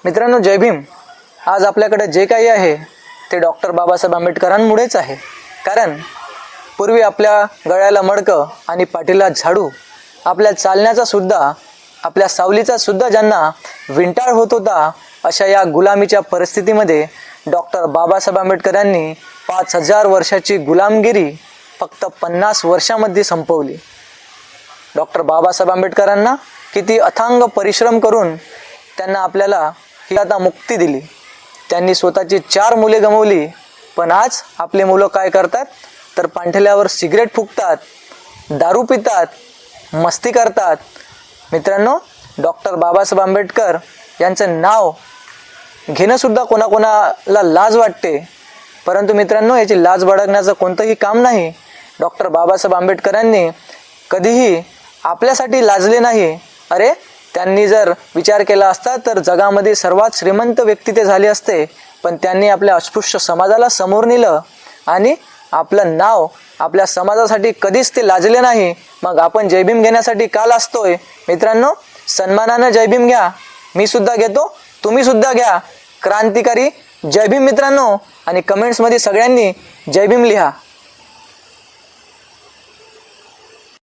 मित्रांनो, जय भीम. आज आपल्याकडे जे काही आहे ते डॉक्टर बाबासाहेब आंबेडकरांमुळेच आहे. कारण पूर्वी आपल्या गळ्याला मडकं आणि पाठीला झाडू, आपल्या चालण्याचा सुद्धा, आपल्या सावलीचा सुद्धा ज्यांना विंटाळ होत होता, अशा या गुलामीच्या परिस्थितीमध्ये डॉक्टर बाबासाहेब आंबेडकरांनी 5000 वर्षाची गुलामगिरी फक्त 50 वर्षामध्ये संपवली. डॉक्टर बाबासाहेब आंबेडकरांना किती अथांग परिश्रम करून त्यांना आपल्याला ही आता मुक्ती दिली. त्यांनी स्वतःची 4 मुले गमावली, पण आज आपले मुलं काय करतात तर पांठल्यावर सिगरेट फुकतात, दारू पितात, मस्ती करतात. मित्रांनो, डॉक्टर बाबासाहेब आंबेडकर यांचं नाव घेणं सुद्धा कोणाकोणाला लाज वाटते, परंतु मित्रांनो, याची लाज बाळगण्याचं कोणतंही काम नाही. डॉक्टर बाबासाहेब आंबेडकरांनी कधीही आपल्यासाठी लाजले नाही. अरे, त्यांनी जर विचार केला असता तर जगामध्ये सर्वात श्रीमंत व्यक्ती ते झाले असते, पण त्यांनी आपल्या अस्पृश्य समाजाला समोर नेलं आणि आपलं नाव आपल्या समाजासाठी कधीच ते लाजले नाही. मग आपण जय भीम घेण्यासाठी का लाजतोय? मित्रांनो, सन्मानानं जय भीम घ्या. मी सुद्धा घेतो, तुम्ही सुद्धा घ्या. क्रांतिकारी जय भीम मित्रांनो, आणि कमेंट्समध्ये सगळ्यांनी जय भीम लिहा.